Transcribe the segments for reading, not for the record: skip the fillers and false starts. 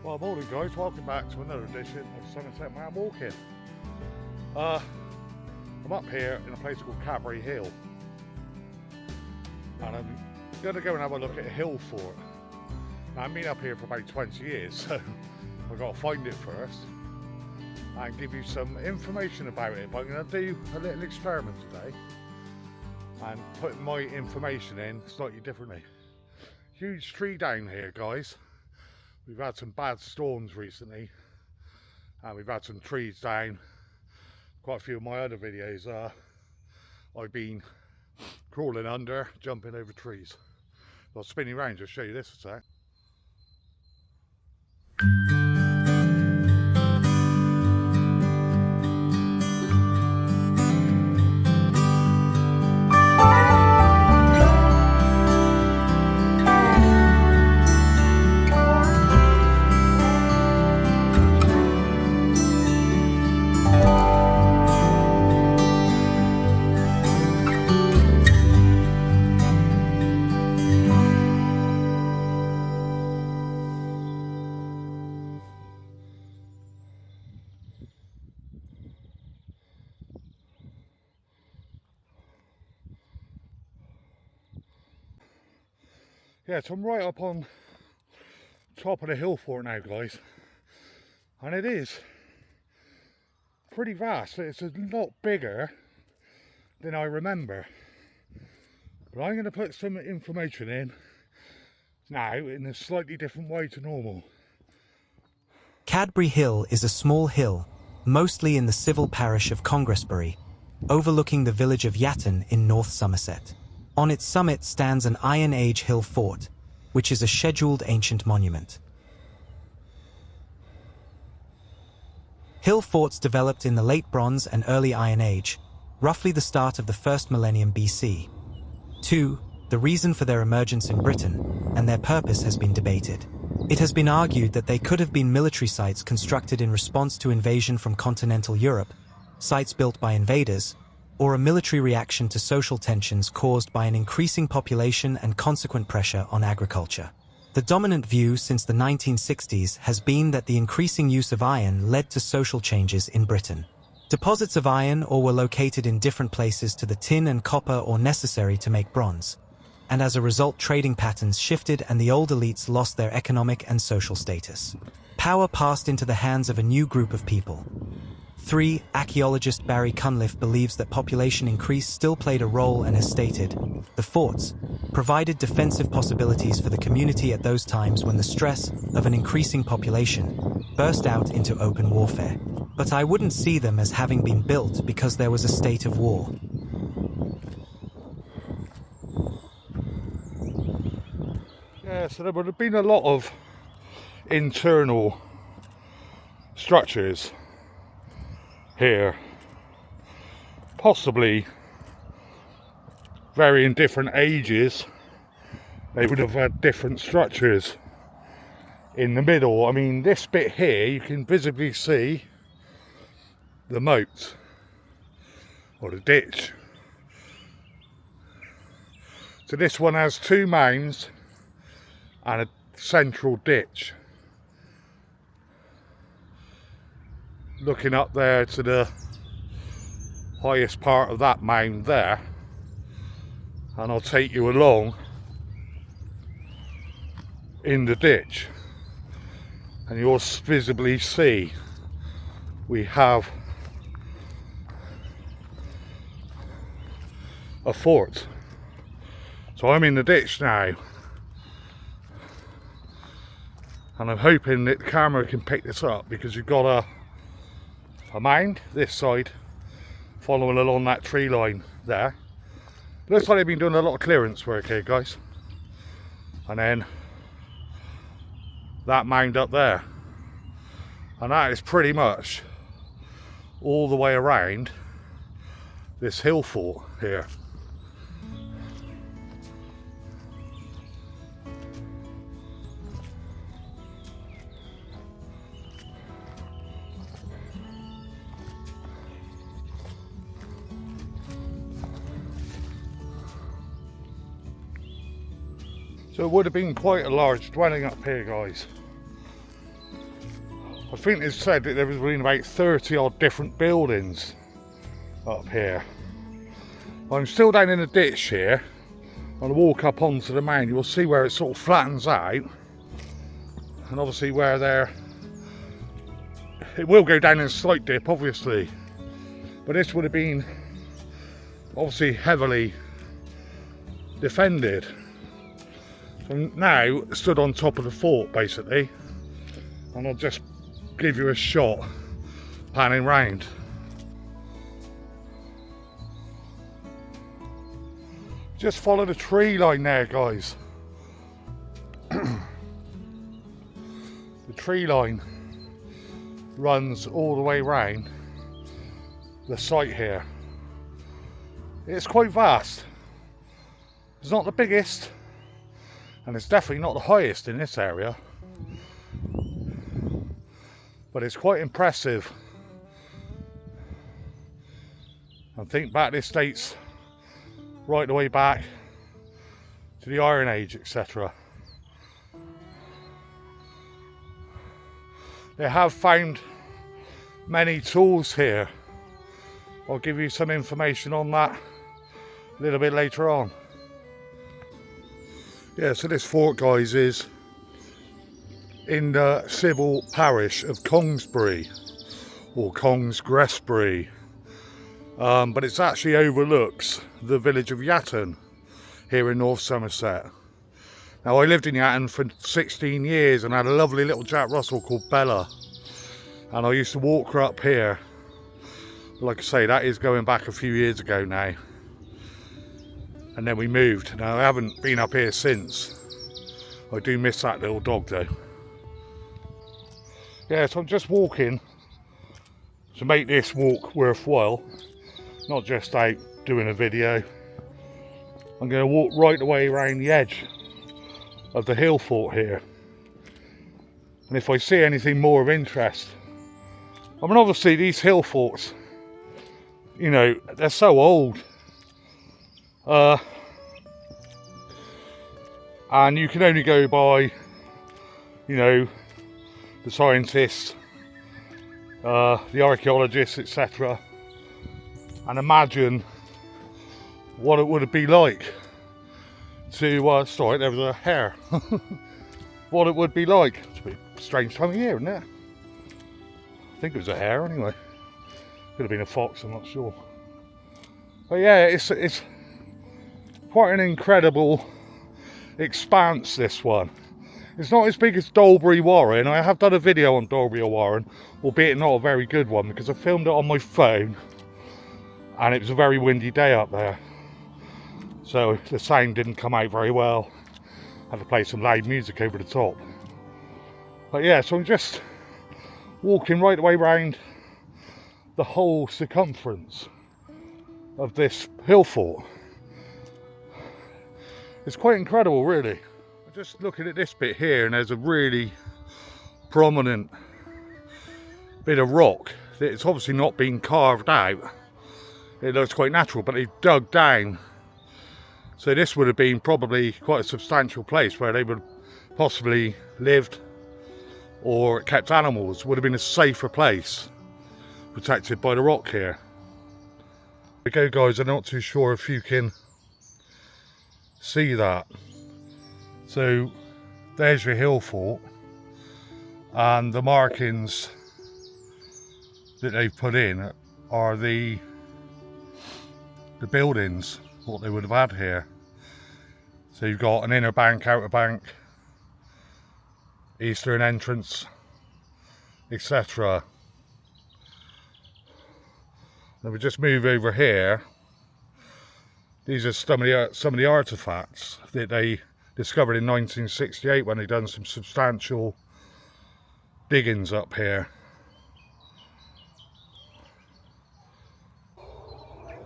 Well, morning guys, welcome back to another edition of Somerset Man Walking. I'm up here in a place called Cadbury Hill, and I'm going to go and have a look at a hill fort. Now, I've been up here for about 20 years, so I've got to find it first and give you some information about it. But I'm going to do a little experiment today and put my information in slightly differently. Huge tree down here, guys. We've had some bad storms recently, and we've had some trees down. Quite a few of my other videos I've been crawling under, jumping over trees. I'll spin you around, just show you this a sec. Yeah, so I'm right up on top of the hill fort now, guys, and it is pretty vast. It's a lot bigger than I remember, but I'm going to put some information in now in a slightly different way to normal. Cadbury Hill is a small hill, mostly in the civil parish of Congresbury, overlooking the village of Yatton in North Somerset. On its summit stands an Iron Age hill fort, which is a scheduled ancient monument. Hill forts developed in the late Bronze and early Iron Age, roughly the start of the first millennium BC. 2. The reason for their emergence in Britain and their purpose has been debated. It has been argued that they could have been military sites constructed in response to invasion from continental Europe, sites built by invaders, or a military reaction to social tensions caused by an increasing population and consequent pressure on agriculture. The dominant view since the 1960s has been that the increasing use of iron led to social changes in Britain. Deposits of iron ore were located in different places to the tin and copper ore necessary to make bronze, and as a result trading patterns shifted and the old elites lost their economic and social status. Power passed into the hands of a new group of people. 3. Archaeologist Barry Cunliffe believes that population increase still played a role and has stated, the forts provided defensive possibilities for the community at those times when the stress of an increasing population burst out into open warfare. But I wouldn't see them as having been built because there was a state of war. Yeah, so there would have been a lot of internal structures here, possibly varying different ages. They would have had different structures in the middle. I mean, this bit here you can visibly see the moat or the ditch. So this one has two mounds and a central ditch. Looking up there to the highest part of that mound there, and I'll take you along in the ditch, and you'll visibly see we have a fort. So I'm in the ditch now, and I'm hoping that the camera can pick this up, because you've got a mound this side following along that tree line there. Looks like they've been doing a lot of clearance work here, guys. And then that mound up there, and that is pretty much all the way around this hill fort here. So it would have been quite a large dwelling up here, guys. I think it said that there was been about 30 odd different buildings up here. I'm still down in the ditch here. I'm going to walk up onto the mound. You'll see where it sort of flattens out, and obviously where there, it will go down in a slight dip obviously, but this would have been obviously heavily defended. So I'm now stood on top of the fort basically, and I'll just give you a shot panning round. Just follow the tree line there, guys. The tree line runs all the way round the site here. It's quite vast. It's not the biggest, and it's definitely not the highest in this area, but it's quite impressive. And think back, this dates right the way back to the Iron Age, etc. They have found many tools here. I'll give you some information on that a little bit later on. Yeah, so this fort, guys, is in the civil parish of Congresbury, or Congresbury, but it actually overlooks the village of Yatton here in North Somerset. Now, I lived in Yatton for 16 years and had a lovely little Jack Russel called Bella, and I used to walk her up here. Like I say, that is going back a few years ago now, and then we moved. Now, I haven't been up here since. I do miss that little dog though. Yeah, so I'm just walking to make this walk worthwhile, not just out doing a video. I'm going to walk right the way around the edge of the hill fort here, and if I see anything more of interest, I mean, obviously these hill forts, you know, they're so old, and you can only go by, you know, the scientists, the archaeologists, etc., and imagine what it would be like to, sorry, there was a hare. What it would be like. It's a pretty strange time of year, isn't it? I think it was a hare anyway. Could have been a fox, I'm not sure. But yeah, it's quite an incredible expanse, this one. It's not as big as Dolbury Warren. I have done a video on Dolbury Warren, albeit not a very good one, because I filmed it on my phone and it was a very windy day up there, so the sound didn't come out very well. I had to play some loud music over the top. But yeah, so I'm just walking right the way around the whole circumference of this hill fort. It's quite incredible, really. I'm just looking at this bit here, and there's a really prominent bit of rock that it's obviously not been carved out. It looks quite natural, but they dug down. So this would have been probably quite a substantial place where they would possibly lived or kept animals. Would have been a safer place, protected by the rock here. There we go, guys. I'm not too sure if you can see that. So there's your hill fort, and the markings that they've put in are the buildings, what they would have had here. So you've got an inner bank, outer bank, eastern entrance, etc. Then we just move over here. These are some of the artifacts that they discovered in 1968 when they done some substantial diggings up here.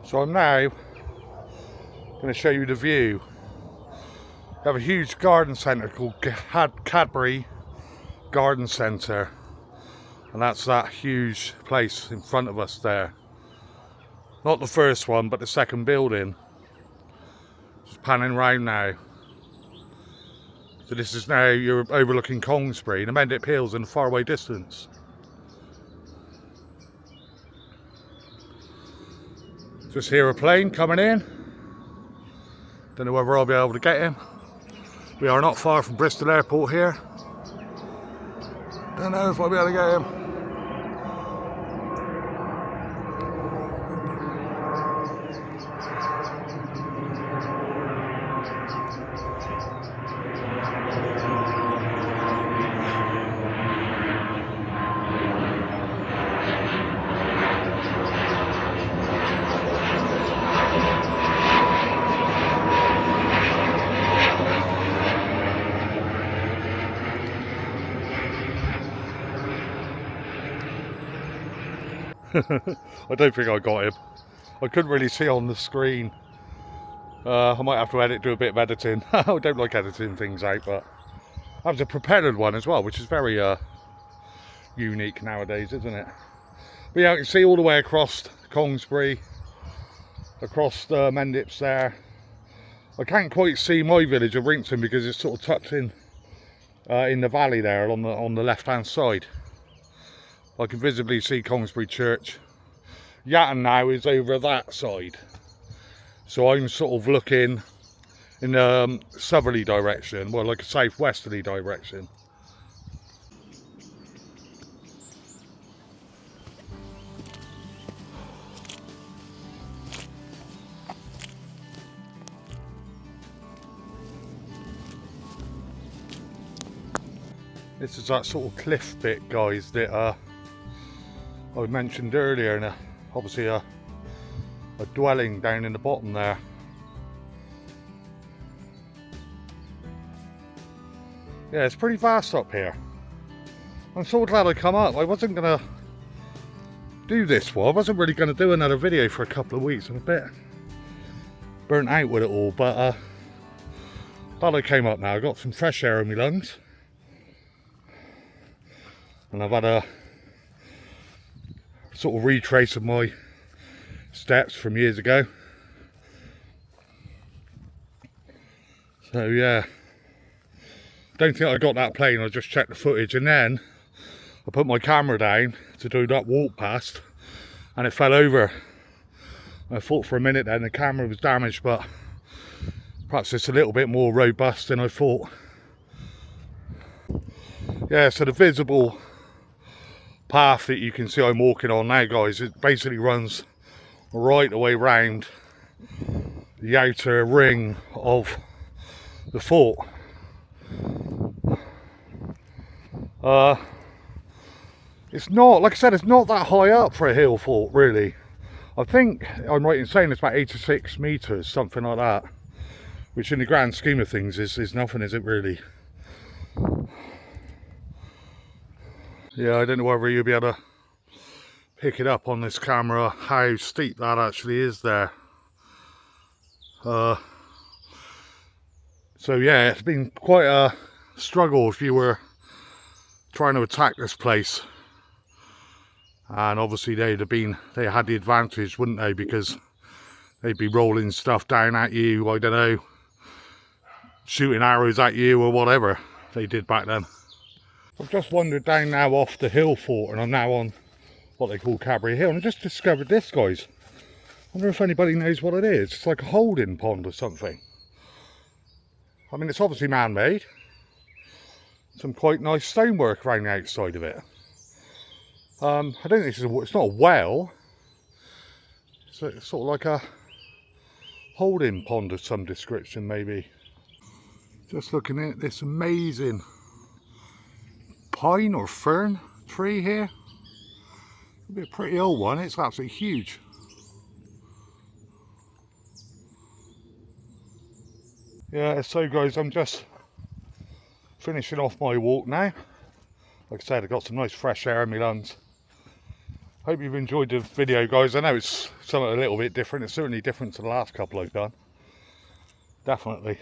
So I'm now going to show you the view. We have a huge garden centre called Cadbury Garden Centre, and that's that huge place in front of us there. Not the first one, but the second building. Just panning round now. So this is now, you're overlooking Congresbury, the Mendip Hills in the faraway distance. Just hear a plane coming in. Don't know whether I'll be able to get him. We are not far from Bristol Airport here. Don't know if I'll be able to get him. I don't think I got him. I couldn't really see on the screen. I might have to do a bit of editing. I don't like editing things out, but that was a propellered one as well, which is very unique nowadays, isn't it? But yeah, I can see all the way across Congresbury, across the Mendips there. I can't quite see my village of Rinkton because it's sort of tucked in the valley there on the left hand side. I can visibly see Congresbury Church. Yatton now is over that side, so I'm sort of looking in a southerly direction, well, like a southwesterly direction. This is that sort of cliff bit, guys, that I mentioned earlier, and obviously a dwelling down in the bottom there. Yeah, it's pretty vast up here. I'm so glad I come up. I wasn't gonna do this one. I wasn't really gonna do another video for a couple of weeks. I'm a bit burnt out with it all, but glad I came up now. I got some fresh air in my lungs, and I've had a sort of retrace of my steps from years ago. So yeah, don't think I got that plane. I just checked the footage, and then I put my camera down to do that walk past, and it fell over. I thought for a minute then the camera was damaged, but perhaps it's a little bit more robust than I thought. Yeah, so the visible path that you can see I'm walking on now, guys, it basically runs right the way round the outer ring of the fort. It's not, like I said, it's not that high up for a hill fort, really. I think I'm right in saying it's about 86 metres, something like that, which in the grand scheme of things is nothing, is it really? Yeah, I don't know whether you'll be able to pick it up on this camera how steep that actually is there. So yeah, it's been quite a struggle if you were trying to attack this place, and obviously they had the advantage, wouldn't they, because they'd be rolling stuff down at you, I don't know, shooting arrows at you or whatever they did back then. I've just wandered down now off the hill fort, and I'm now on what they call Cadbury Hill, and I just discovered this, guys. I wonder if anybody knows what it is. It's like a holding pond or something. I mean, it's obviously man-made. Some quite nice stonework around the outside of it. I don't think it's not a well. It's sort of like a holding pond of some description, maybe. Just looking at this amazing pine or fern tree here. It'll be a pretty old one. It's absolutely huge. Yeah, so guys, I'm just finishing off my walk now. Like I said, I've got some nice fresh air in my lungs. Hope you've enjoyed the video, guys. I know it's something a little bit different. It's certainly different to the last couple I've done. Definitely.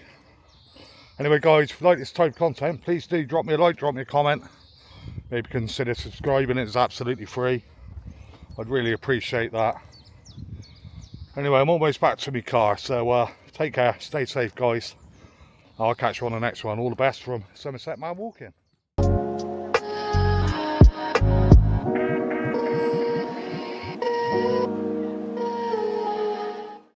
Anyway, guys, if you like this type of content, please do drop me a like, drop me a comment. Maybe consider subscribing. It's absolutely free. I'd really appreciate that. Anyway, I'm almost back to my car, so take care, stay safe, guys. I'll catch you on the next one. All the best from Somerset Man Walking.